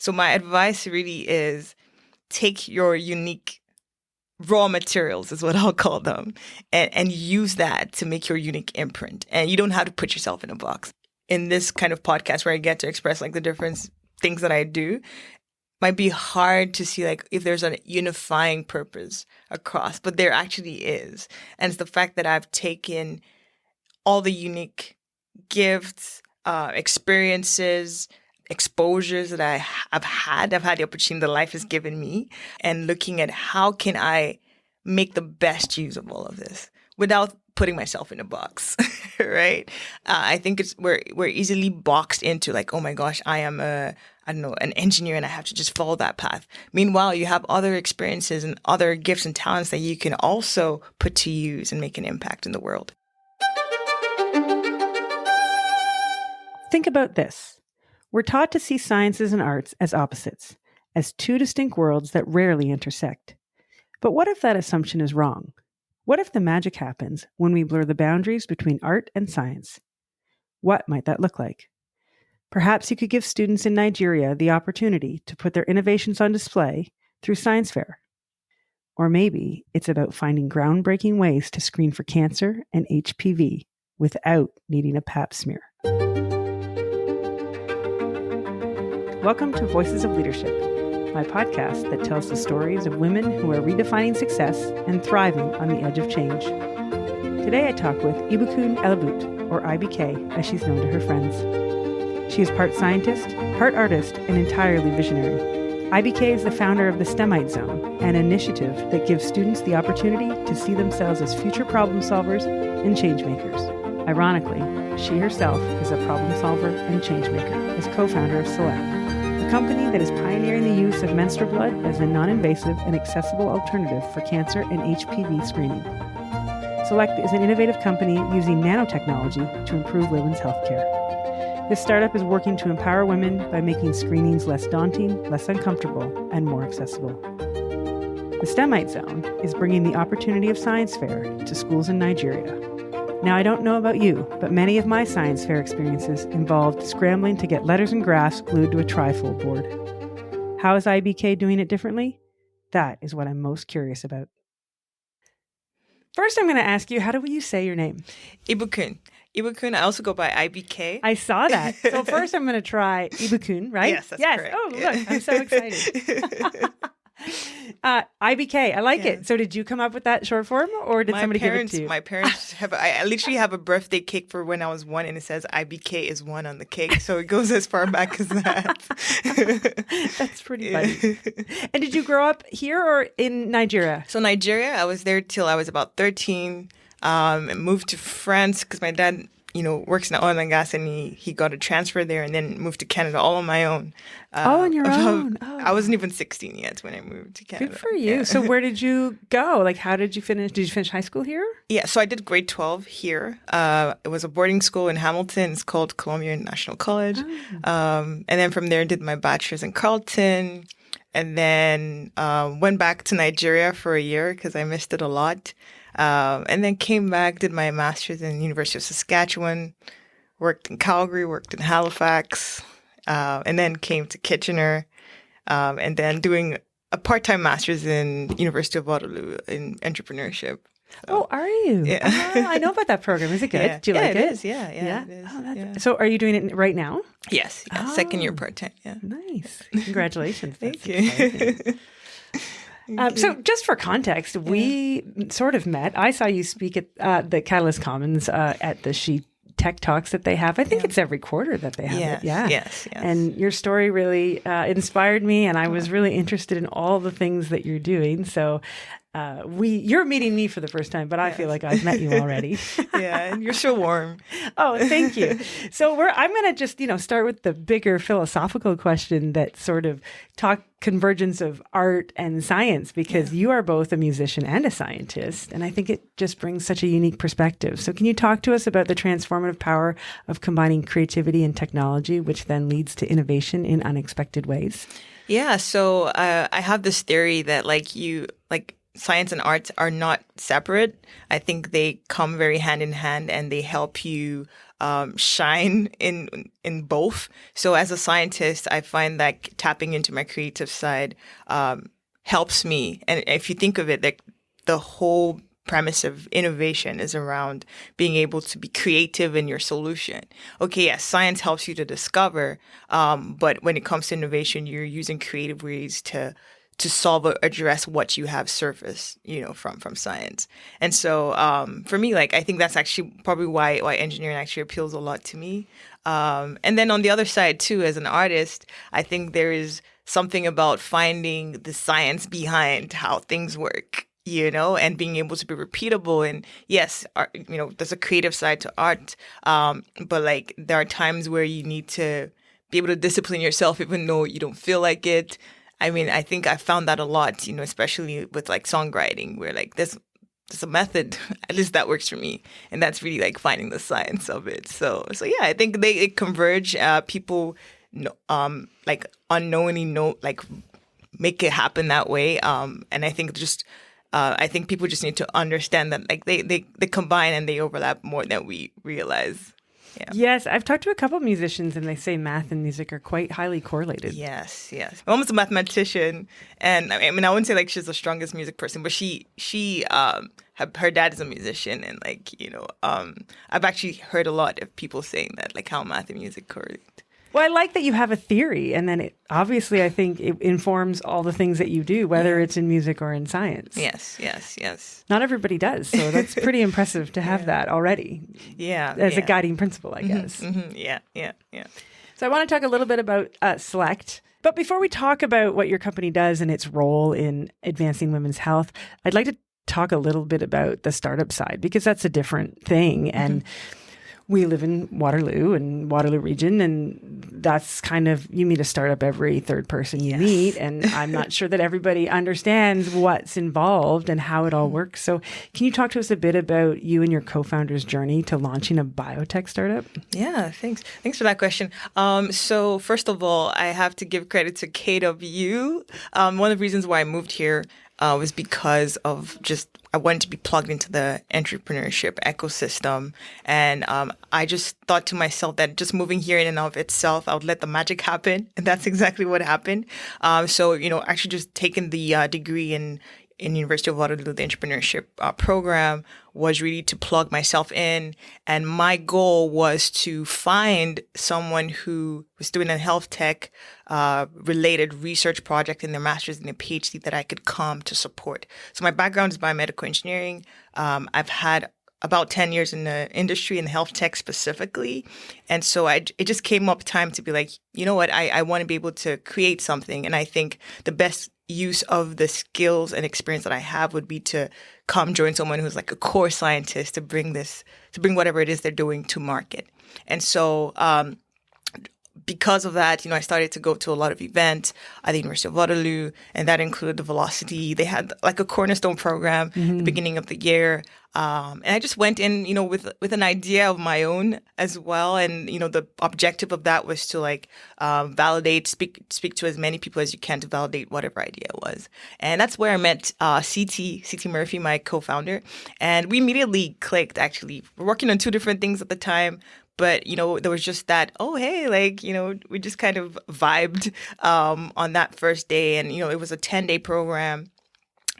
So my advice really is take your unique raw materials is what I'll call them, and use that to make your unique imprint. And you don't have to put yourself in a box. In this kind of podcast where I get to express like the different things that I do, might be hard to see like if there's a unifying purpose across, but there actually is. And it's the fact that I've taken all the unique gifts, experiences, exposures that I've had the opportunity that life has given me, and looking at how can I make the best use of all of this without putting myself in a box, right? I think we're easily boxed into like, oh my gosh, I am an engineer and I have to just follow that path. Meanwhile, you have other experiences and other gifts and talents that you can also put to use and make an impact in the world. Think about this. We're taught to see sciences and arts as opposites, as two distinct worlds that rarely intersect. But what if that assumption is wrong? What if the magic happens when we blur the boundaries between art and science? What might that look like? Perhaps you could give students in Nigeria the opportunity to put their innovations on display through science fair. Or maybe it's about finding groundbreaking ways to screen for cancer and HPV without needing a pap smear. Welcome to Voices of Leadership, my podcast that tells the stories of women who are redefining success and thriving on the edge of change. Today I talk with Ibukun Elebute, or IBK as she's known to her friends. She is part scientist, part artist, and entirely visionary. IBK is the founder of the STEMite Zone, an initiative that gives students the opportunity to see themselves as future problem solvers and change makers. Ironically, she herself is a problem solver and change maker as co-founder of CELLECT, a company that is pioneering the use of menstrual blood as a non-invasive and accessible alternative for cancer and HPV screening. CELLECT is an innovative company using nanotechnology to improve women's healthcare. This startup is working to empower women by making screenings less daunting, less uncomfortable, and more accessible. The STEMite Zone is bringing the opportunity of science fair to schools in Nigeria. Now, I don't know about you, but many of my science fair experiences involved scrambling to get letters and graphs glued to a trifold board. How is IBK doing it differently? That is what I'm most curious about. First, I'm going to ask you, how do you say your name? Ibukun. Ibukun, I also go by IBK. I saw that. So first I'm going to try Ibukun, right? Yes, that's correct. Oh, look, I'm so excited. IBK, I like it. So did you come up with that short form, or did somebody give it to you? My parents I literally have a birthday cake for when I was 1, and it says IBK is 1 on the cake. So it goes as far back as that. That's pretty funny. And did you grow up here or in Nigeria? So Nigeria, I was there till I was about 13. And moved to France because my dad, works in oil and gas, and he got a transfer there, and then moved to Canada all on my own. On your own? Oh. I wasn't even 16 yet when I moved to Canada. Good for you. Yeah. So where did you go? Like, how did you finish? Did you finish high school here? Yeah, so I did grade 12 here. It was a boarding school in Hamilton. It's called Columbia National College. Oh. And then from there, did my bachelor's in Carleton, and then went back to Nigeria for a year because I missed it a lot. And then came back, did my master's in University of Saskatchewan, worked in Calgary, worked in Halifax, and then came to Kitchener, and then doing a part-time master's in University of Waterloo in entrepreneurship. So, are you? Yeah. I know about that program. Is it good? Yeah. Do you like it? It is. Yeah, it is. Oh, So are you doing it right now? Yes. Second year part-time. Yeah. Nice. Congratulations. Thank you. So just for context, we sort of met. I saw you speak at the Catalyst Commons at the She Tech Talks that they have. I think it's every quarter that they have it. Yeah. Yes. And your story really inspired me, and I was really interested in all the things that you're doing. So you're meeting me for the first time, but I feel like I've met you already. Yeah, and you're so warm. Oh, thank you. So I'm going to just, start with the bigger philosophical question that sort of talk convergence of art and science, because you are both a musician and a scientist. And I think it just brings such a unique perspective. So can you talk to us about the transformative power of combining creativity and technology, which then leads to innovation in unexpected ways? Yeah. So I have this theory that science and art are not separate. I think they come very hand in hand, and they help you shine in both. So as a scientist, I find that tapping into my creative side helps me. And if you think of it, like the whole premise of innovation is around being able to be creative in your solution. Okay, yes, science helps you to discover, but when it comes to innovation, you're using creative ways to solve or address what you have surfaced, from science. And so for me, like, I think that's actually probably why engineering actually appeals a lot to me. And then on the other side too, as an artist, I think there is something about finding the science behind how things work, and being able to be repeatable. And yes, art, there's a creative side to art. But like, there are times where you need to be able to discipline yourself, even though you don't feel like it. I mean, I think I found that a lot, especially with like songwriting, where like there's a method, at least that works for me. And that's really like finding the science of it. So yeah, I think they converge. People, like unknowingly make it happen that way. And I think I think people just need to understand that like they combine and they overlap more than we realize. Yeah. Yes, I've talked to a couple of musicians, and they say math and music are quite highly correlated. Yes. My mom's a mathematician, and I mean, I wouldn't say like she's the strongest music person, but her dad is a musician, and like I've actually heard a lot of people saying that, like how math and music correlate. Well, I like that you have a theory, and then it obviously, I think, it informs all the things that you do, whether it's in music or in science. Yes. Not everybody does, so that's pretty impressive to have that already. Yeah. As a guiding principle, I guess. Mm-hmm. Yeah. So I want to talk a little bit about CELLECT. But before we talk about what your company does and its role in advancing women's health, I'd like to talk a little bit about the startup side, because that's a different thing. And we live in Waterloo region, and that's kind of, you meet a startup every third person you meet, and I'm not sure that everybody understands what's involved and how it all works. So can you talk to us a bit about you and your co-founder's journey to launching a biotech startup? Yeah, thanks for that question. So first of all, I have to give credit to KW. One of the reasons why I moved here was because of I wanted to be plugged into the entrepreneurship ecosystem. And I just thought to myself that just moving here in and of itself, I would let the magic happen. And that's exactly what happened. So, actually just taking the degree in University of Waterloo, the entrepreneurship program, was really to plug myself in. And my goal was to find someone who was doing a health tech related research project in their master's and their PhD that I could come to support. So my background is biomedical engineering. I've had about 10 years in the industry, in health tech specifically. And so it just came up time to be like, you know what, I want to be able to create something. And I think the best use of the skills and experience that I have would be to come join someone who's like a core scientist to bring whatever it is they're doing to market. And so because of that, I started to go to a lot of events at the University of Waterloo, and that included the Velocity. They had like a cornerstone program at the beginning of the year. And I just went in, with an idea of my own as well. And, the objective of that was to like validate, speak to as many people as you can to validate whatever idea it was. And that's where I met CT Murphy, my co-founder. And we immediately clicked, actually. We're working on two different things at the time. But, there was just that, oh, hey, like, we just kind of vibed on that first day. And, it was a 10-day program.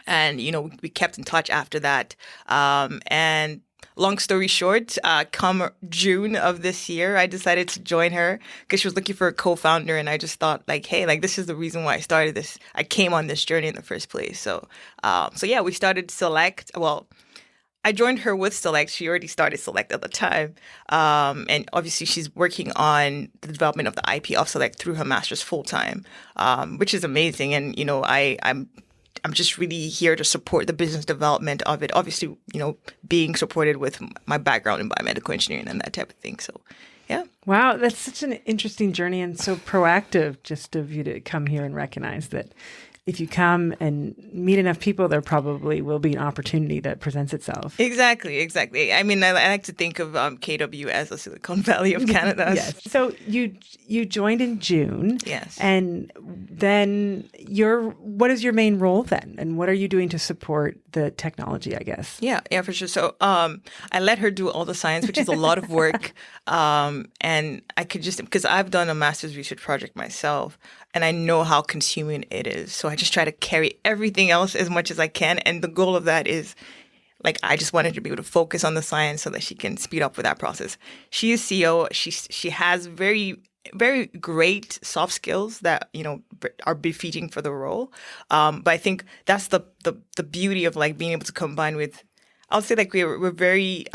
And, we kept in touch after that. And long story short, come June of this year, I decided to join her because she was looking for a co-founder. And I just thought like, hey, like this is the reason why I started this. I came on this journey in the first place. So yeah, we started CELLECT. Well, I joined her with CELLECT. She already started CELLECT at the time. And obviously she's working on the development of the IP of CELLECT through her master's full time, which is amazing. And, I'm just really here to support the business development of it. Obviously, being supported with my background in biomedical engineering and that type of thing. So, yeah. Wow, that's such an interesting journey and so proactive just of you to come here and recognize that if you come and meet enough people, there probably will be an opportunity that presents itself. Exactly. I mean, I like to think of KW as a Silicon Valley of Canada. Yes. So you joined in June. Yes. And then what is your main role then? And what are you doing to support the technology, I guess? Yeah, for sure. So I let her do all the science, which is a lot of work. And I could just, because I've done a master's research project myself, and I know how consuming it is. So I just try to carry everything else as much as I can. And the goal of that is, like, I just wanted to be able to focus on the science so that she can speed up with that process. She is CEO. She has very, very great soft skills that, are befitting for the role. But I think that's the beauty of, like, being able to combine with, I'll say, like, we're very,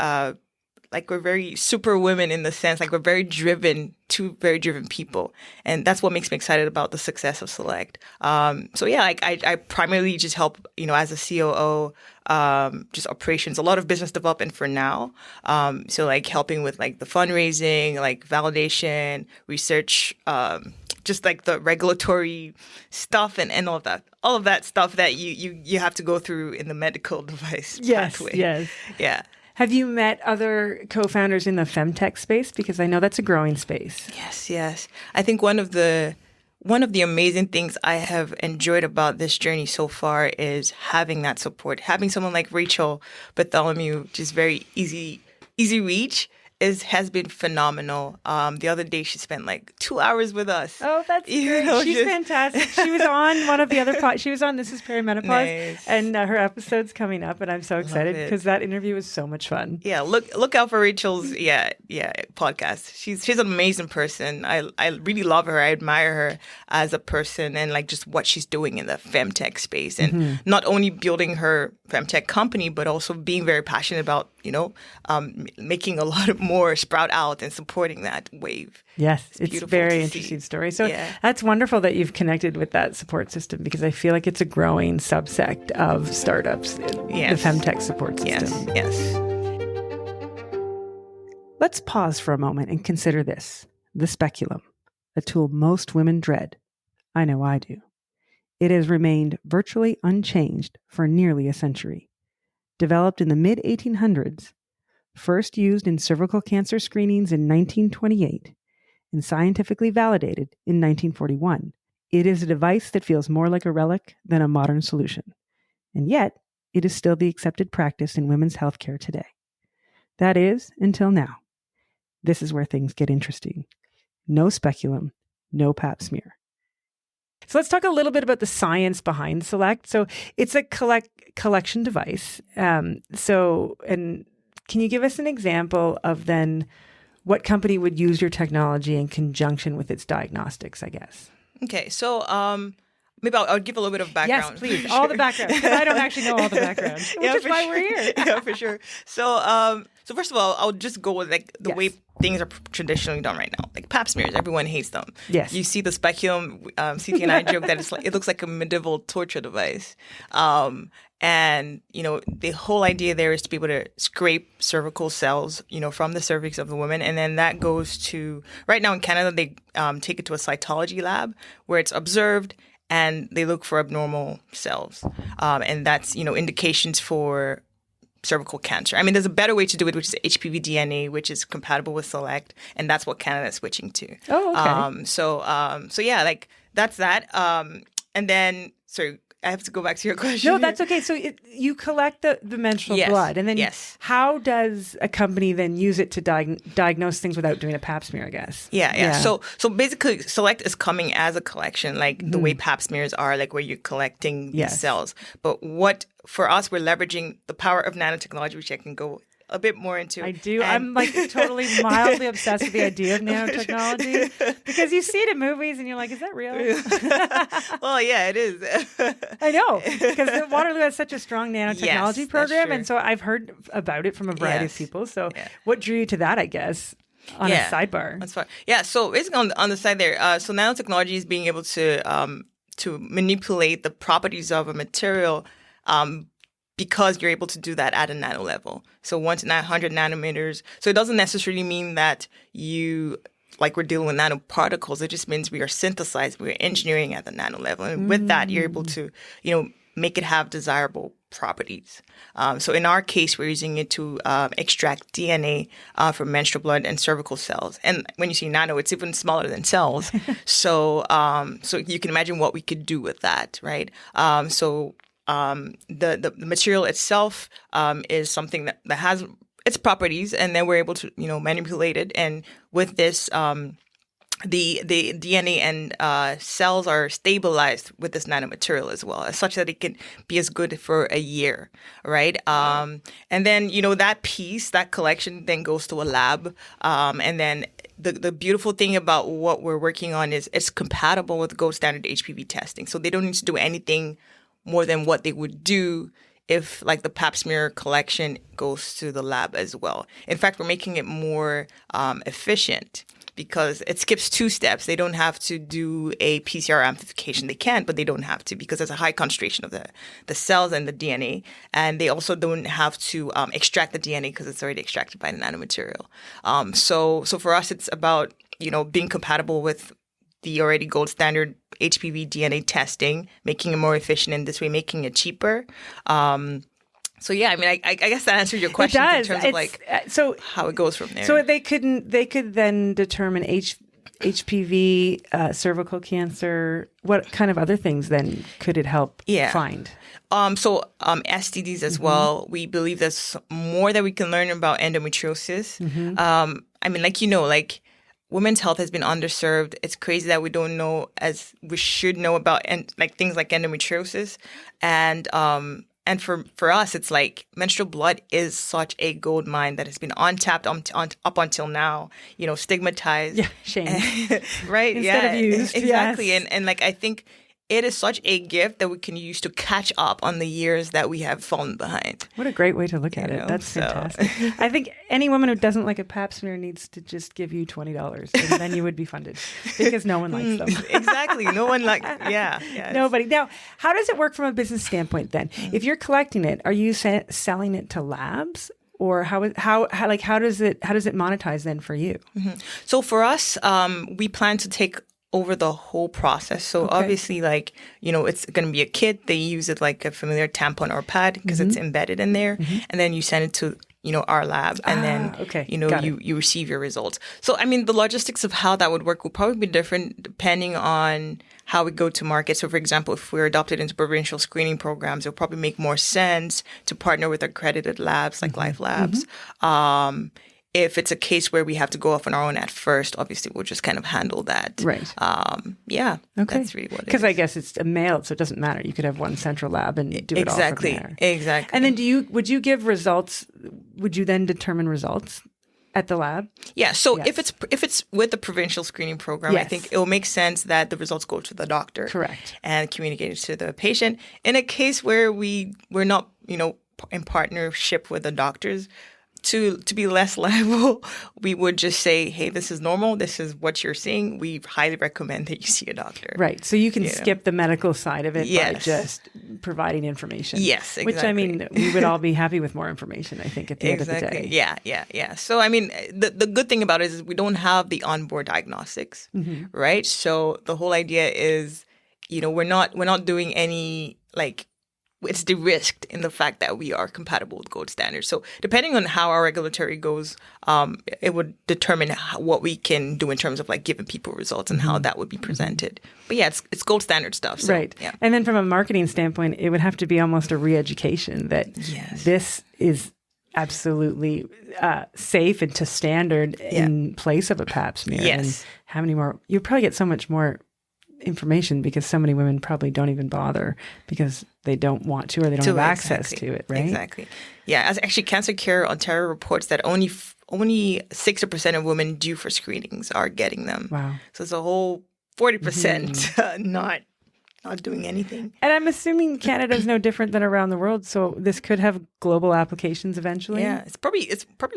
we're very super women in the sense, like, we're very driven, two very driven people. And that's what makes me excited about the success of Select. So yeah, like, I primarily just help, as a COO, just operations, a lot of business development for now. So, like, helping with, like, the fundraising, like, validation, research, just, like, the regulatory stuff and all of that stuff that you have to go through in the medical device pathway. Yes. Yeah. Have you met other co-founders in the femtech space? Because I know that's a growing space. Yes. I think one of the amazing things I have enjoyed about this journey so far is having that support. Having someone like Rachel Bartholomew, just very easy reach, has been phenomenal. The other day she spent like 2 hours with us. Oh, that's great. She's fantastic. She was on one of the other she was on This is Perimenopause. Nice. And her episode's coming up, and I'm so excited because that interview was so much fun. Yeah, look out for Rachel's podcast. She's an amazing person. I really love her. I admire her as a person and, like, just what she's doing in the femtech space, and not only building her femtech company, but also being very passionate about making a lot more sprout out and supporting that wave. Yes, it's a very interesting story. So that's wonderful that you've connected with that support system, because I feel like it's a growing subsect of startups, the femtech support system. Yes. Let's pause for a moment and consider this: the speculum, a tool most women dread. I know I do. It has remained virtually unchanged for nearly a century. Developed in the mid-1800s, first used in cervical cancer screenings in 1928, and scientifically validated in 1941. It is a device that feels more like a relic than a modern solution. And yet, it is still the accepted practice in women's healthcare today. That is, until now. This is where things get interesting. No speculum, no pap smear. So let's talk a little bit about the science behind Select. So it's a collection device. And can you give us an example of then what company would use your technology in conjunction with its diagnostics, I guess? Okay, so maybe I'll give a little bit of background. Yes, please. All the background, because I don't actually know all the background, which is why we're here. Yeah, for sure. So first of all, I'll just go with, like, the way things are traditionally done right now. Like pap smears, everyone hates them. Yes. You see the speculum, CT and I joke that it looks like a medieval torture device. And, the whole idea there is to be able to scrape cervical cells, from the cervix of the woman. And then that goes to, right now in Canada, they take it to a cytology lab where it's observed and they look for abnormal cells. And that's, indications for cervical cancer. I mean, there's a better way to do it, which is HPV DNA, which is compatible with Select. And that's what Canada is switching to. Oh, okay. So yeah, like, that's that. And then, sorry, I have to go back to your question. No, that's okay. So you collect the menstrual blood, and then how does a company then use it to diagnose things without doing a pap smear, I guess? Yeah. So basically, Select is coming as a collection, like the way pap smears are, like where you're collecting these cells. But for us, we're leveraging the power of nanotechnology, which I can go a bit more into. I do. I'm like totally mildly obsessed with the idea of nanotechnology, because you see it in movies and you're like, is that real? Well, yeah, it is. I know, because Waterloo has such a strong nanotechnology program. And so I've heard about it from a variety of people. So what drew you to that, I guess, on a sidebar? That's fine. Yeah. So basically on the side there, so nanotechnology is being able to manipulate the properties of a material, because you're able to do that at a nano level. So 1 to 900 nanometers. So it doesn't necessarily mean that you like we're dealing with nanoparticles. It just means we are synthesizing, we're engineering at the nano level. And with that, you're able to, make it have desirable properties. So in our case, we're using it to extract DNA from menstrual blood and cervical cells. And when you see nano, it's even smaller than cells. So you can imagine what we could do with that, right? The material itself is something that has its properties, and then we're able to, manipulate it. And with this, the DNA and cells are stabilized with this nanomaterial as well, such that it can be as good for a year, right? And then, that collection then goes to a lab. And then the beautiful thing about what we're working on is it's compatible with gold standard HPV testing. So they don't need to do anything more than what they would do if like the pap smear collection goes to the lab as well. In fact, we're making it more efficient because it skips 2 steps. They don't have to do a PCR amplification. They can, but they don't have to because there's a high concentration of the cells and the DNA. And they also don't have to extract the DNA because it's already extracted by the nanomaterial. So for us, it's about, being compatible with the already gold standard HPV DNA testing, making it more efficient in this way, making it cheaper. So yeah, I mean, I guess that answers your question in terms of how it goes from there. So they could then determine HPV, cervical cancer. What kind of other things then could it help find? STDs as well. We believe there's more that we can learn about endometriosis. I mean, women's health has been underserved. It's crazy that we don't know as we should know about things like endometriosis. And for us, it's like menstrual blood is such a gold mine that has been untapped up until now, stigmatized. Yeah, shame. Right? Instead of used. Exactly. Yes. And I think it is such a gift that we can use to catch up on the years that we have fallen behind. What a great way to look at it. That's fantastic. I think any woman who doesn't like a pap smear needs to just give you $20 and then you would be funded because no one likes them. Exactly. No one Nobody. Now, how does it work from a business standpoint then? If you're collecting it, are you selling it to labs? Or how does it monetize then for you? So for us, we plan to take over the whole process. So obviously, it's going to be a kit. They use it like a familiar tampon or pad because it's embedded in there. And then you send it to, our lab and then, you receive your results. So, I mean, the logistics of how that would work will probably be different depending on how we go to market. So, for example, if we're adopted into provincial screening programs, it'll probably make more sense to partner with accredited labs like Life Labs. If it's a case where we have to go off on our own at first, obviously we'll just kind of handle that. Right. That's really what it is. Because I guess it's mailed, so it doesn't matter. You could have one central lab and do it all from there. Exactly. And then would you give results? Would you then determine results at the lab? Yeah. So if it's with the provincial screening program, I think it will make sense that the results go to the doctor. Correct. And communicated to the patient. In a case where we're not, in partnership with the doctors, to be less liable, we would just say, hey, this is normal. This is what you're seeing. We highly recommend that you see a doctor. Right. So you can skip the medical side of it by just providing information. Yes, exactly. Which, I mean, we would all be happy with more information, I think, at the end of the day. Yeah. So, I mean, the good thing about it is we don't have the onboard diagnostics, right? So the whole idea is, we're not doing any, it's de-risked in the fact that we are compatible with gold standards. So depending on how our regulatory goes, it would determine what we can do in terms of giving people results and how that would be presented. But yeah, it's gold standard stuff. So, right. Yeah. And then from a marketing standpoint, it would have to be almost a re-education that this is absolutely safe and to standard in place of a pap smear. Yes. And how many more? You probably get so much more information because so many women probably don't even bother because they don't want to or they don't have access to it, right? Exactly. Yeah. As actually, Cancer Care Ontario reports that only 60% of women due for screenings are getting them. Wow. So it's a whole 40% not doing anything. And I'm assuming Canada is no different than around the world, so this could have global applications eventually. Yeah, it's probably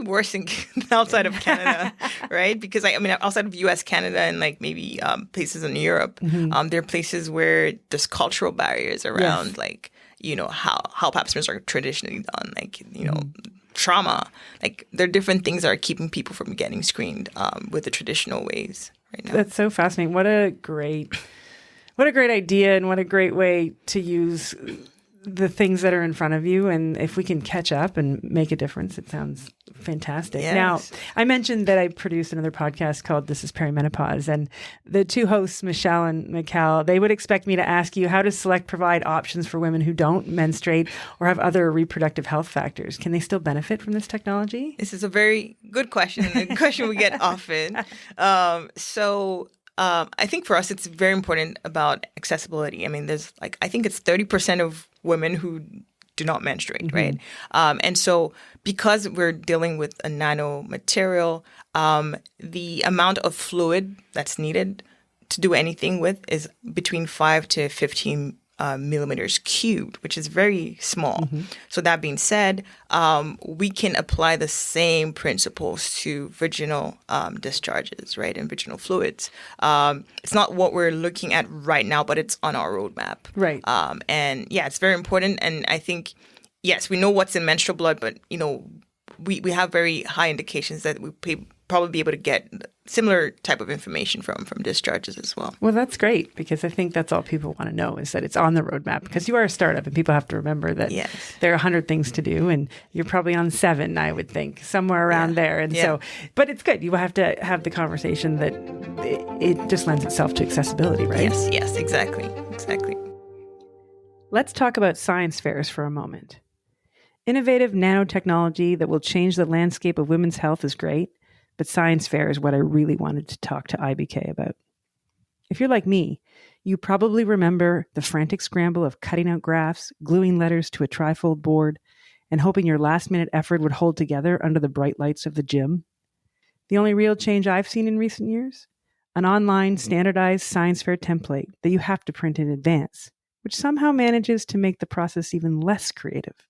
worse than outside of Canada, right? Because outside of U.S., Canada, and maybe places in Europe, there are places where there's cultural barriers around how pap smears are traditionally done, trauma. Like there are different things that are keeping people from getting screened with the traditional ways right now. That's so fascinating. What a great idea, and what a great way to use the things that are in front of you. And if we can catch up and make a difference, it sounds fantastic. Yes. Now, I mentioned that I produced another podcast called This is Perimenopause, and the two hosts, Michelle and Mikkel, they would expect me to ask you, how does SELLECT provide options for women who don't menstruate or have other reproductive health factors? Can they still benefit from this technology? This is a very good question, and a question we get often. I think for us, it's very important about accessibility. I mean, I think it's 30% of women who do not menstruate, right? And so because we're dealing with a nano material, the amount of fluid that's needed to do anything with is between 5 to 15 millimeters cubed, which is very small. So that being said, we can apply the same principles to vaginal discharges, right, and vaginal fluids. It's not what we're looking at right now, but it's on our roadmap. Right. And yeah, it's very important. And I think, yes, we know what's in menstrual blood, but, we have very high indications that we probably be able to get similar type of information from discharges as well. Well, that's great, because I think that's all people want to know, is that it's on the roadmap, because you are a startup and people have to remember that there are 100 things to do, and you're probably on 7, I would think, somewhere around there. And so, but it's good. You have to have the conversation that it just lends itself to accessibility, right? Yes, exactly. Let's talk about science fairs for a moment. Innovative nanotechnology that will change the landscape of women's health is great, but science fair is what I really wanted to talk to IBK about. If you're like me, you probably remember the frantic scramble of cutting out graphs, gluing letters to a trifold board, and hoping your last-minute effort would hold together under the bright lights of the gym. The only real change I've seen in recent years? An online, standardized science fair template that you have to print in advance, which somehow manages to make the process even less creative.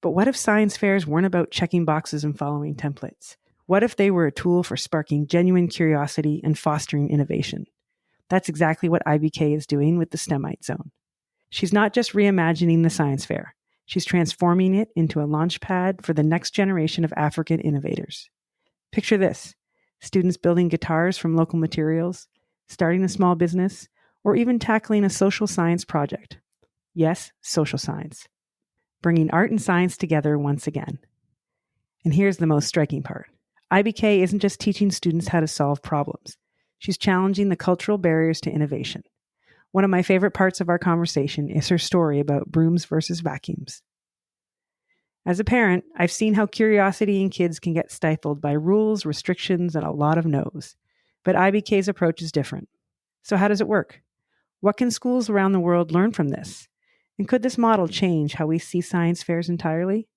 But what if science fairs weren't about checking boxes and following templates? What if they were a tool for sparking genuine curiosity and fostering innovation? That's exactly what IBK is doing with the STEMite Zone. She's not just reimagining the science fair. She's transforming it into a launchpad for the next generation of African innovators. Picture this: students building guitars from local materials, starting a small business, or even tackling a social science project. Yes, social science. Bringing art and science together once again. And here's the most striking part. IBK isn't just teaching students how to solve problems. She's challenging the cultural barriers to innovation. One of my favorite parts of our conversation is her story about brooms versus vacuums. As a parent, I've seen how curiosity in kids can get stifled by rules, restrictions, and a lot of no's. But IBK's approach is different. So how does it work? What can schools around the world learn from this? And could this model change how we see science fairs entirely?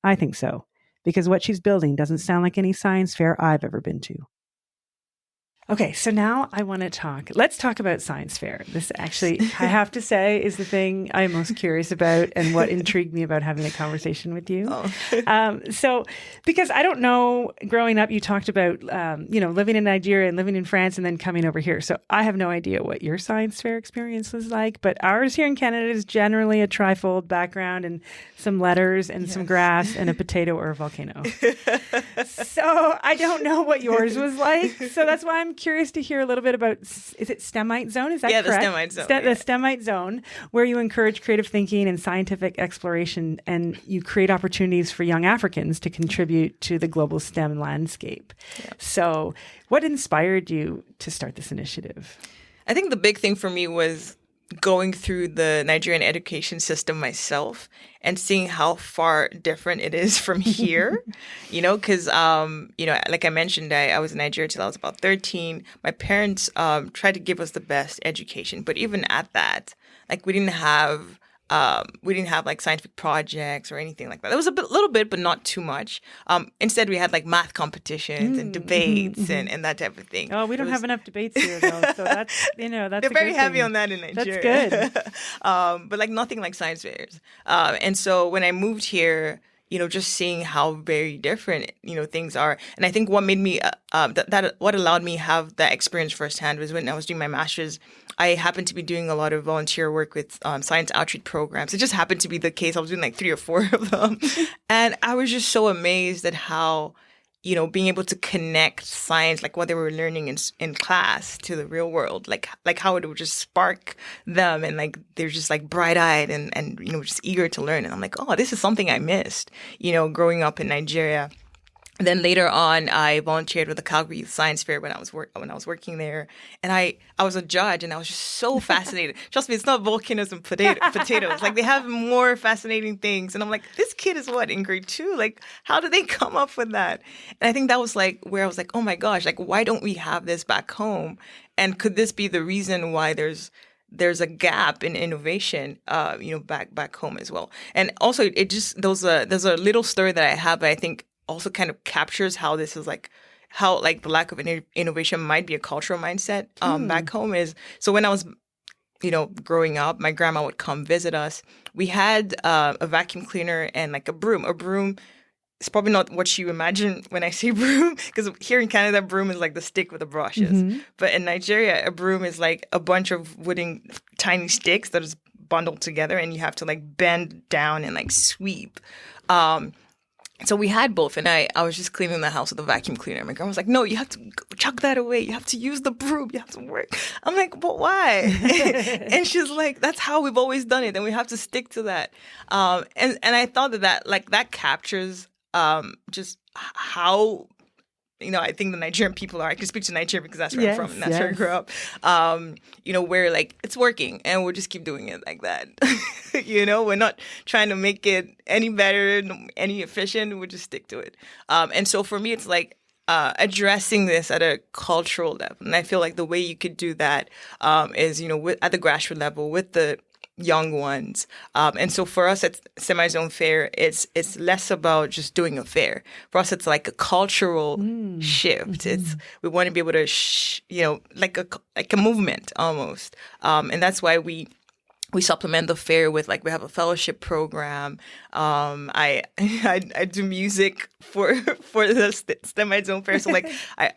I think so, because what she's building doesn't sound like any science fair I've ever been to. Okay, so now I want to let's talk about science fair. This actually, I have to say, is the thing I'm most curious about and what intrigued me about having a conversation with you. So, because I don't know, growing up, you talked about, living in Nigeria and living in France and then coming over here. So I have no idea what your science fair experience was like, but ours here in Canada is generally a trifold background and some letters and some grass and a potato or a volcano. So I don't know what yours was like. So that's why I'm curious to hear a little bit about, is it STEMite Zone? Is that correct? The STEMite Zone. The STEMite Zone, where you encourage creative thinking and scientific exploration, and you create opportunities for young Africans to contribute to the global STEM landscape. Yeah. So what inspired you to start this initiative? I think the big thing for me was going through the Nigerian education system myself and seeing how far different it is from here, because, like I mentioned, I was in Nigeria till I was about 13. My parents tried to give us the best education. But even at that, we didn't have like scientific projects or anything like that. There was little bit, but not too much. Instead, we had like math competitions and debates and that type of thing. Oh, we don't have enough debates here, though. So that's, that's they're very heavy on that in Nigeria. That's good. But like nothing like science fairs. And so when I moved here, just seeing how very different, things are. And I think what made me, what allowed me have that experience firsthand was when I was doing my master's. I happened to be doing a lot of volunteer work with science outreach programs. It just happened to be the case. I was doing like 3 or 4 of them. And I was just so amazed at how, being able to connect science, like what they were learning in class, to the real world, like how it would just spark them, and like they're just like bright-eyed and just eager to learn. And I'm like, oh, this is something I missed, growing up in Nigeria. And then later on, I volunteered with the Calgary Youth Science Fair when I was working there, and I was a judge, and I was just so fascinated. Trust me, it's not volcanoes and potatoes. Like, they have more fascinating things, and I'm like, this kid is what, in grade 2? Like, how did they come up with that? And I think that was like where I was like, oh my gosh, like, why don't we have this back home? And could this be the reason why there's a gap in innovation, back home as well? And also, it just there's a little story that I have that I think also kind of captures how this is how the lack of innovation might be a cultural mindset back home. Is so when I was growing up, my grandma would come visit us. We had a vacuum cleaner and like a broom. A broom is probably not what you imagine when I say broom, because here in Canada, broom is like the stick with the brushes. Mm-hmm. But in Nigeria, a broom is like a bunch of wooden tiny sticks that is bundled together, and you have to like bend down and like sweep. So we had both, and I was just cleaning the house with a vacuum cleaner. My grandma was like, no, you have to chuck that away. You have to use the broom. You have to work. I'm like, but why? And she's like, that's how we've always done it, and we have to stick to that. And I thought that captures just how, I think the Nigerian people are. I can speak to Nigeria because that's where I'm from, and that's where I grew up. Where like it's working, and we'll just keep doing it like that. We're not trying to make it any better, any efficient. We'll just stick to it. And so for me, it's like addressing this at a cultural level, and I feel like the way you could do that is at the grassroots level with the young ones. And so for us at STEMite Zone Fair, it's less about just doing a fair. For us, it's like a cultural shift. Mm-hmm. We want to be able to, like a movement almost. And that's why we supplement the fair with we have a fellowship program. I do music for the STEMite Zone Fair. So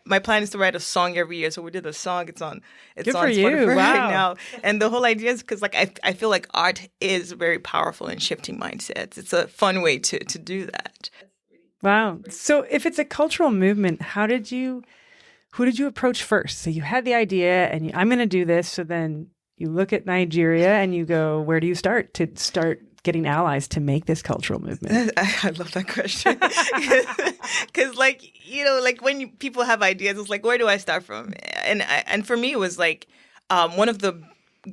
my plan is to write a song every year. So we did a song. It's on Spotify right now. And the whole idea is because I feel like art is very powerful in shifting mindsets. It's a fun way to do that. Wow. So if it's a cultural movement, who did you approach first? So you had the idea, and I'm going to do this. So then you look at Nigeria and you go, where do you start getting allies to make this cultural movement? I love that question. Because when people have ideas, it's like, where do I start from? And for me, it was one of the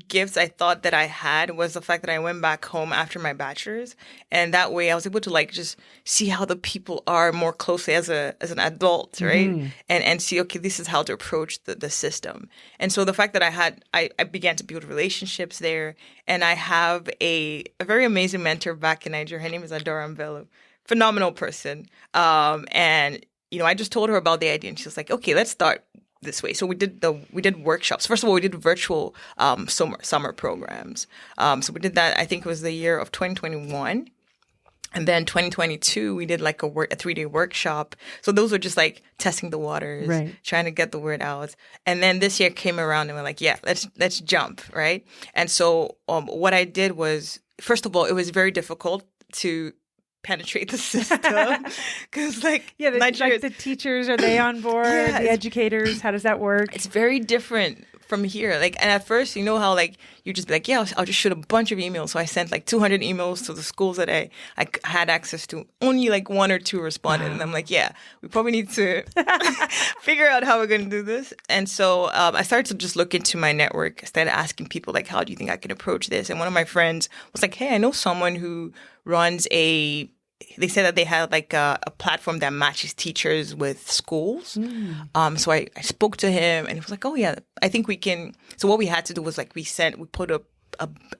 gifts I thought that I had was the fact that I went back home after my bachelor's, and that way I was able to just see how the people are more closely as an adult, right? Mm-hmm. And see, okay, this is how to approach the system. And so the fact that I began to build relationships there, and I have a very amazing mentor back in Nigeria. Her name is Adora Mbelu, phenomenal person. And I just told her about the idea, and she was like, okay, let's start this way. So we did workshops. First of all, we did virtual summer programs. So we did that. I think it was the year of 2021, and then 2022 we did a 3-day workshop. So those were just testing the waters, right, trying to get the word out. And then this year came around, and we're like, yeah, let's jump, right? And so what I did was, first of all, it was very difficult to penetrate the system because the teachers, are they on board? Yeah, the educators, how does that work? It's very different from here. And at first, how you just be yeah, I'll just shoot a bunch of emails. So I sent 200 emails to the schools that I had access to. Only 1 or 2 responded. Wow. And I'm like, yeah, we probably need to figure out how we're going to do this. And so I started to just look into my network. I started asking people how do you think I can approach this? And one of my friends was like, hey, I know someone who runs they said that they had a platform that matches teachers with schools. Mm. So I spoke to him, and he was like, oh yeah, I think we can. So what we had to do was we put up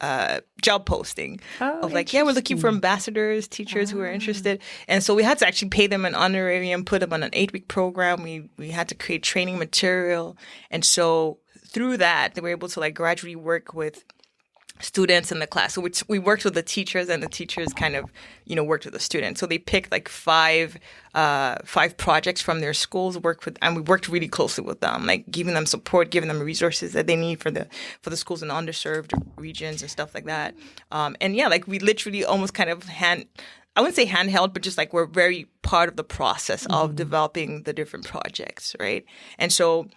a job posting of yeah, we're looking for ambassadors, teachers who are interested. And so we had to actually pay them an honorarium, put them on an 8-week program. We had to create training material. And so through that, they were able to gradually work with students in the class. So we worked with the teachers, and the teachers kind of, worked with the students. So they picked like five projects from their schools, and we worked really closely with them, like giving them support, giving them resources that they need for the schools in underserved regions and stuff like that. And yeah, like we literally almost kind of I wouldn't say handheld, but just like we're very part of the process of developing the different projects, right? And so,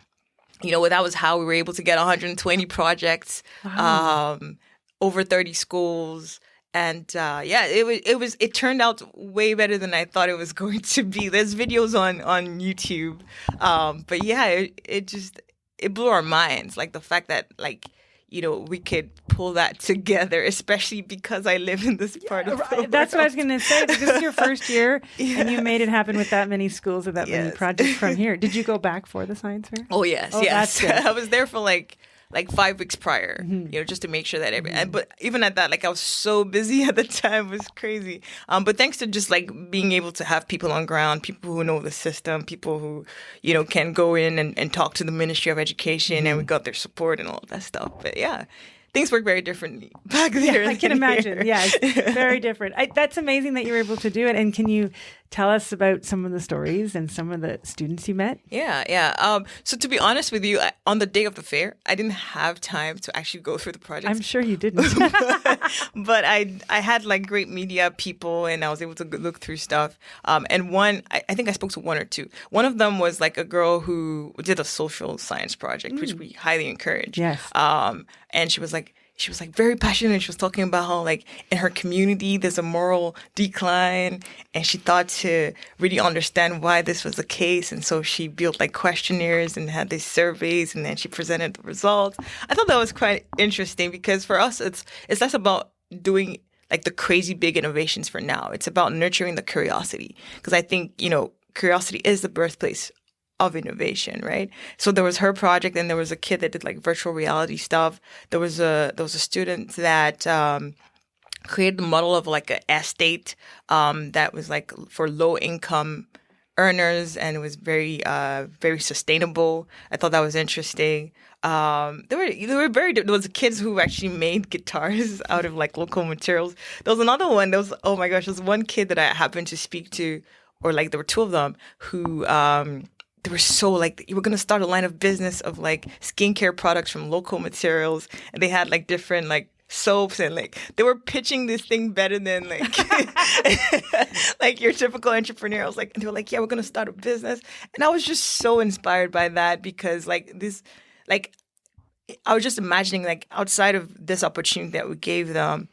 that was how we were able to get 120 projects, over 30 schools. And it turned out way better than I thought it was going to be. There's videos on YouTube. But yeah, it blew our minds. Like the fact that we could pull that together, especially because I live in this part of the world. That's what I was going to say. This is your first year, and you made it happen with that many schools or that many projects from here. Did you go back for the science fair? Oh, yes. That's good. I was there for like 5 weeks prior, just to make sure that but even at that, I was so busy at the time, it was crazy. But thanks to just being able to have people on ground, people who know the system, people who, can go in and talk to the Ministry of Education, and we got their support and all of that stuff. But yeah, things work very differently back there. I can imagine. Yes, very different. That's amazing that you were able to do it. And can you tell us about some of the stories and some of the students you met? Yeah. So to be honest with you, on the day of the fair, I didn't have time to actually go through the projects. I'm sure you didn't. But I had great media people, and I was able to look through stuff. And one, I think I spoke to one or two. One of them was a girl who did a social science project, which we highly encourage. Yes. And she was very passionate. She was talking about how in her community there's a moral decline, and she thought to really understand why this was the case. And so she built questionnaires and had these surveys, and then she presented the results. I thought that was quite interesting, because for us it's less about doing the crazy big innovations for now. It's about nurturing the curiosity, because I think curiosity is the birthplace of innovation, right? So there was her project, and there was a kid that did virtual reality stuff. There was a student that created a model of an estate that was for low income earners, and it was very very sustainable. I thought that was interesting. There was kids who actually made guitars out of local materials. There was another one. There was one kid that I happened to speak to, or there were two of them who they were so you were going to start a line of business of skincare products from local materials, and they had different soaps, and they were pitching this thing better than your typical entrepreneur. I was and they were yeah, we're going to start a business. And I was just so inspired by that, because I was just imagining outside of this opportunity that we gave them,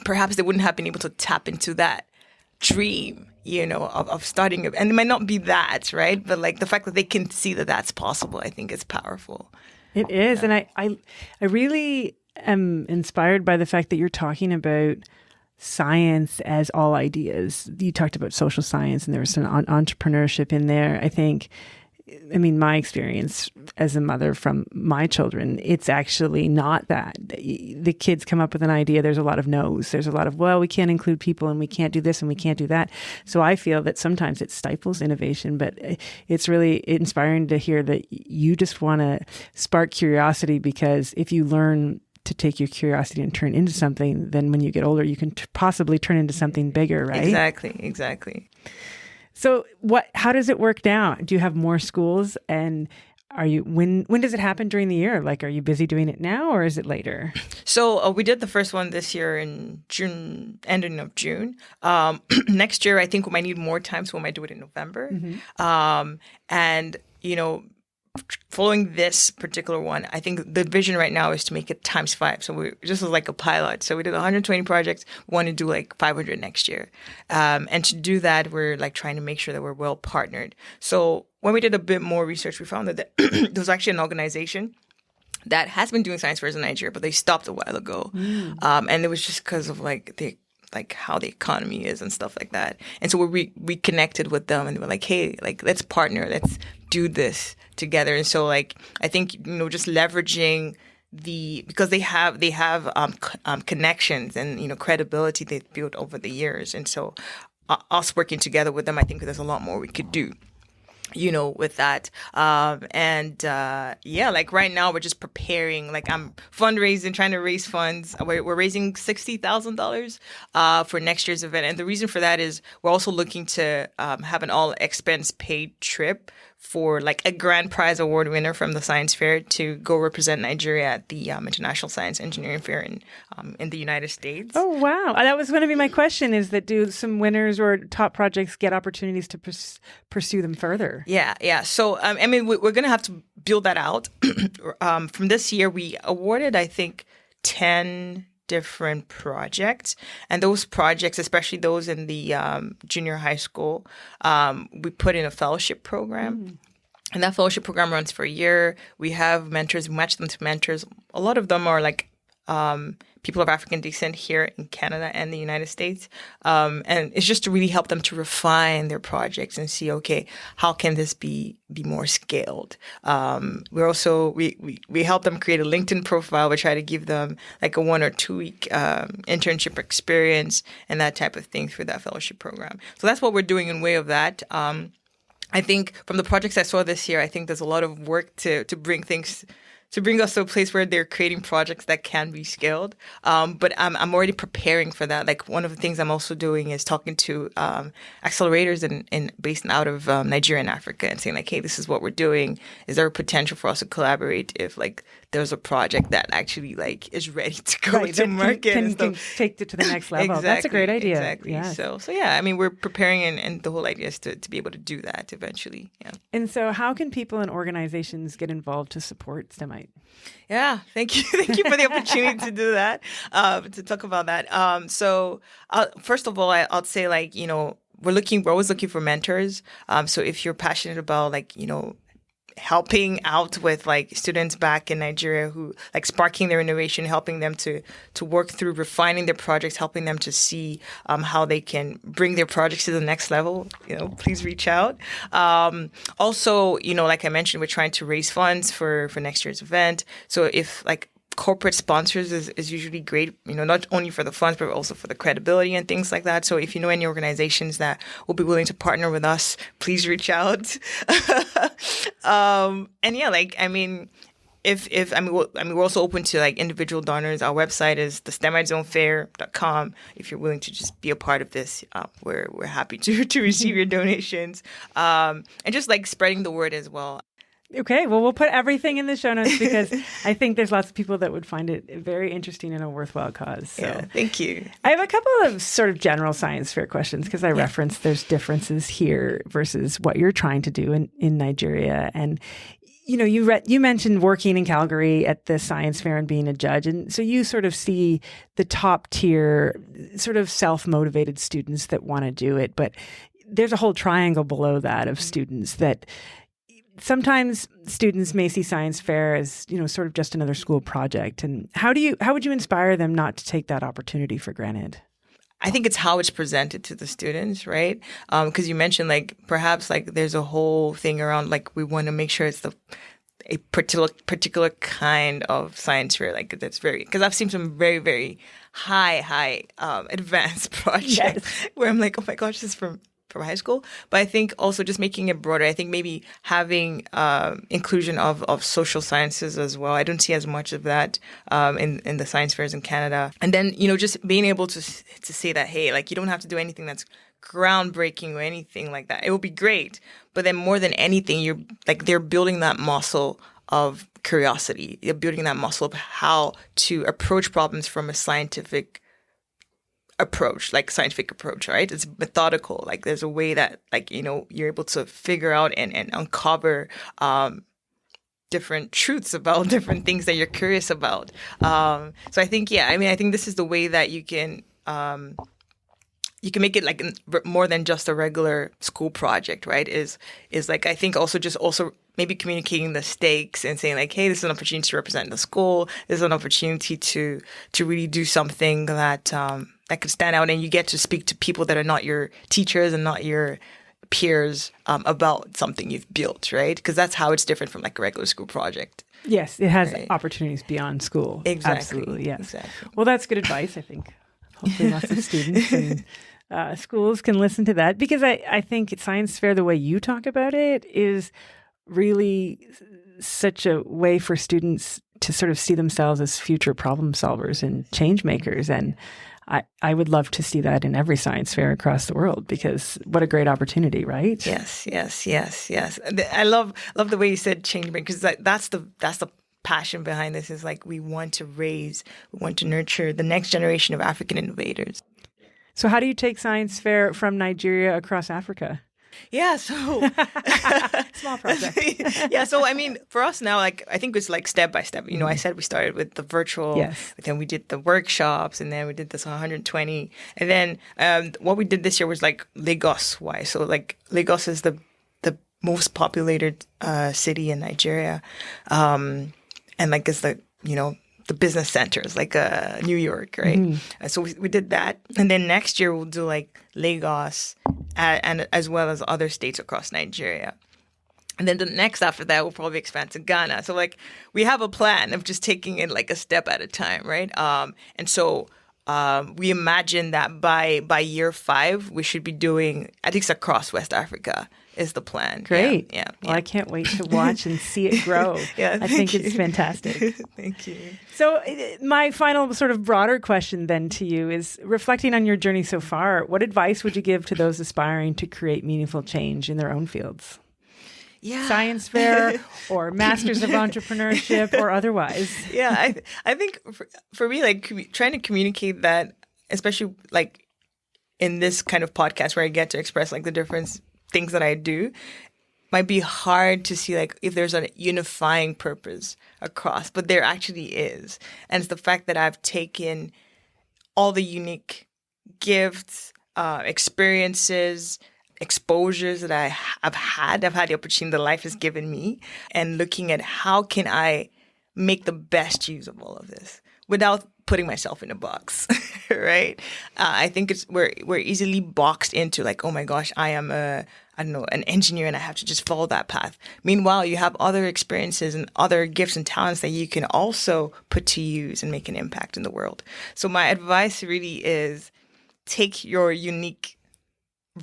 perhaps they wouldn't have been able to tap into that dream, of starting, and it might not be that, right? But the fact that they can see that that's possible, I think is powerful. It is. Yeah. And I really am inspired by the fact that you're talking about science as all ideas. You talked about social science, and there was some entrepreneurship in there. My experience as a mother from my children, it's actually not that. The kids come up with an idea. There's a lot of no's. There's a lot of, well, we can't include people, and we can't do this, and we can't do that. So I feel that sometimes it stifles innovation, but it's really inspiring to hear that you just want to spark curiosity, because if you learn to take your curiosity and turn into something, then when you get older, you can possibly turn into something bigger, right? Exactly. So how does it work now? Do you have more schools, and when does it happen during the year? Are you busy doing it now, or is it later? So we did the first one this year in June, ending of June. Next year, I think we might need more time, so we might do it in November. Mm-hmm. And following this particular one, I think the vision right now is to make it ×5. So this was a pilot. So we did 120 projects. We want to do 500 next year. And to do that, we're trying to make sure that we're well partnered. So when we did a bit more research, we found that there was actually an organization that has been doing science fairs in Nigeria, but they stopped a while ago. And it was just because of how the economy is and stuff like that. And so we connected with them, and they were hey, let's partner, let's do this together. And so I think just leveraging because they have connections and credibility they've built over the years. And so us working together with them, I think there's a lot more we could do. with that. Like right now we're just preparing, like I'm fundraising, trying to raise funds. We're raising $60,000 for next year's event. And the reason for that is we're also looking to have an all expense paid trip for like a grand prize award winner from the science fair to go represent Nigeria at the International Science Engineering Fair in the United States. Oh, wow. That was going to be my question, is that do some winners or top projects get opportunities to pursue them further? Yeah. So, we're going to have to build that out. From this year, we awarded, I think, 10 different projects. And those projects, especially those in the junior high school, we put in a fellowship program. And that fellowship program runs for a year. We have mentors, we match them to mentors. A lot of them are like people of African descent here in Canada and the United States. And it's just to really help them to refine their projects and see, okay, how can this be more scaled? We're also, we help them create a LinkedIn profile. We try to give them like a 1 or 2 week internship experience and that type of thing through that fellowship program. So that's what we're doing in way of that. I think from the projects I saw this year, I think there's a lot of work to bring us to a place where they're creating projects that can be scaled. But I'm already preparing for that. Like one of the things I'm also doing is talking to accelerators based out of Nigeria and Africa and saying like, hey, this is what we're doing. Is there a potential for us to collaborate if like there's a project that actually like is ready to go to market can take it to the next level? Exactly, that's a great idea. Exactly. Yes. So yeah, we're preparing and the whole idea is to be able to do that eventually. Yeah. And so how can people and organizations get involved to support STEMite? Yeah, thank you. Thank you for the opportunity to do that, to talk about that. So first of all, I'll say like, we're always looking for mentors. So if you're passionate about like, helping out with like students back in Nigeria who like sparking their innovation, helping them to work through refining their projects, helping them to see how they can bring their projects to the next level, please reach out. Also, like I mentioned, we're trying to raise funds for next year's event. So if like corporate sponsors is usually great, not only for the funds, but also for the credibility and things like that. So if you know any organizations that will be willing to partner with us, please reach out. We're also open to like individual donors. Our website is the STEMiteZoneFair.com. If you're willing to just be a part of this, we're happy to receive your donations. And just like spreading the word as well. Okay, well, we'll put everything in the show notes because I think there's lots of people that would find it very interesting and a worthwhile cause. So. Yeah, thank you. I have a couple of sort of general science fair questions because I referenced there's differences here versus what you're trying to do in Nigeria. And, you mentioned working in Calgary at the science fair and being a judge. And so you sort of see the top tier sort of self-motivated students that want to do it. But there's a whole triangle below that of students that sometimes students may see science fair as, sort of just another school project. And how would you inspire them not to take that opportunity for granted? I think it's how it's presented to the students, right? Because you mentioned like perhaps like there's a whole thing around like we want to make sure it's a particular kind of science fair, like that's because I've seen some very, very high advanced projects where I'm like, oh my gosh, this is from high school. But I think also just making it broader. I think maybe having inclusion of social sciences as well. I don't see as much of that in the science fairs in Canada. And then, just being able to say that, hey, like you don't have to do anything that's groundbreaking or anything like that. It will be great. But then more than anything, they're building that muscle of curiosity. They're building that muscle of how to approach problems from a scientific approach, right? It's methodical. Like there's a way that you're able to figure out and uncover different truths about different things that you're curious about. So I think, I think this is the way that you can make it like more than just a regular school project, right? Is like, I think also maybe communicating the stakes and saying like, hey, this is an opportunity to represent the school. This is an opportunity to really do something that could stand out, and you get to speak to people that are not your teachers and not your peers about something you've built, right? Because that's how it's different from like a regular school project. Yes, it has opportunities beyond school. Exactly. Absolutely, yes. Exactly. Well, that's good advice, I think. Hopefully lots of students and schools can listen to that, because I think science fair, the way you talk about it, is really such a way for students to sort of see themselves as future problem solvers and change makers. And I would love to see that in every science fair across the world, because what a great opportunity, right? Yes. I love the way you said change makers, because that's the passion behind this, is like we want to nurture the next generation of African innovators. So how do you take science fair from Nigeria across Africa? Yeah, so small project. Yeah, so I mean, for us now, like I think it's like step by step. You know, I said we started with the virtual, Yes. then we did the workshops, and then we did this 120, and then what we did this year was like Lagos wise. So like Lagos is the most populated city in Nigeria, and like it's the the business centers, like New York, right? So we did that. And then next year we'll do like Lagos and as well as other states across Nigeria. And then the next after that, we'll probably expand to Ghana. So like we have a plan of just taking it like a step at a time, right? And so we imagine that by year 5, we should be doing at least across West Africa is the plan. Great. Yeah. Well, I can't wait to watch and see it grow. I think it's fantastic. Thank you. So my final sort of broader question then to you is, reflecting on your journey so far, what advice would you give to those aspiring to create meaningful change in their own fields? Yeah. Science fair or masters of entrepreneurship or otherwise? Yeah, I think for me, like trying to communicate that, especially like in this kind of podcast where I get to express like the different things that I do, might be hard to see like if there's a unifying purpose across, but there actually is. And it's the fact that I've taken all the unique gifts, experiences, exposures that I've had the opportunity that life has given me, and looking at how can I make the best use of all of this without putting myself in a box, right? I think we're easily boxed into like, oh my gosh, I am an engineer and I have to just follow that path. Meanwhile, you have other experiences and other gifts and talents that you can also put to use and make an impact in the world. So my advice really is take your unique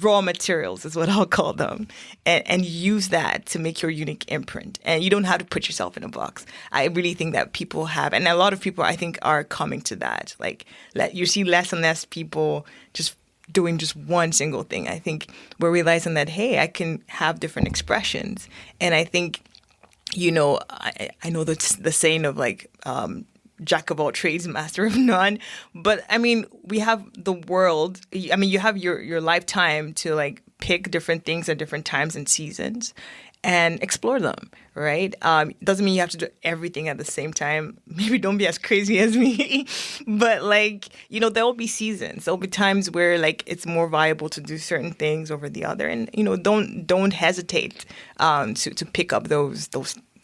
raw materials, is what I'll call them, and use that to make your unique imprint. And you don't have to put yourself in a box. I really think that people have, and a lot of people I think are coming to that. Like you see less and less people just doing just one single thing. I think we're realizing that, hey, I can have different expressions. And I think, I know that's the saying of like, jack of all trades, master of none. But I mean, we have the world. I mean, you have your lifetime to like pick different things at different times and seasons and explore them, right? Doesn't mean you have to do everything at the same time. Maybe don't be as crazy as me. But like, there will be seasons. There'll be times where like it's more viable to do certain things over the other. And, don't hesitate to pick up those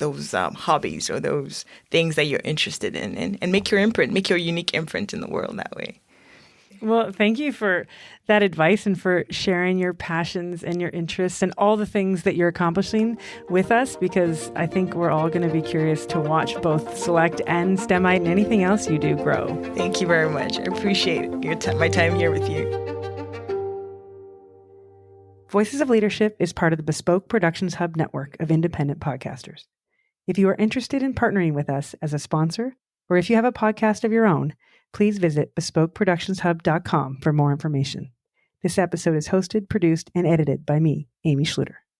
hobbies or those things that you're interested in, and make your imprint, make your unique imprint in the world that way. Well, thank you for that advice and for sharing your passions and your interests and all the things that you're accomplishing with us, because I think we're all going to be curious to watch both CELLECT and STEMite and anything else you do grow. Thank you very much. I appreciate my time here with you. Voices of Leadership is part of the Bespoke Productions Hub network of independent podcasters. If you are interested in partnering with us as a sponsor, or if you have a podcast of your own, please visit bespokeproductionshub.com for more information. This episode is hosted, produced, and edited by me, Amy Schluter.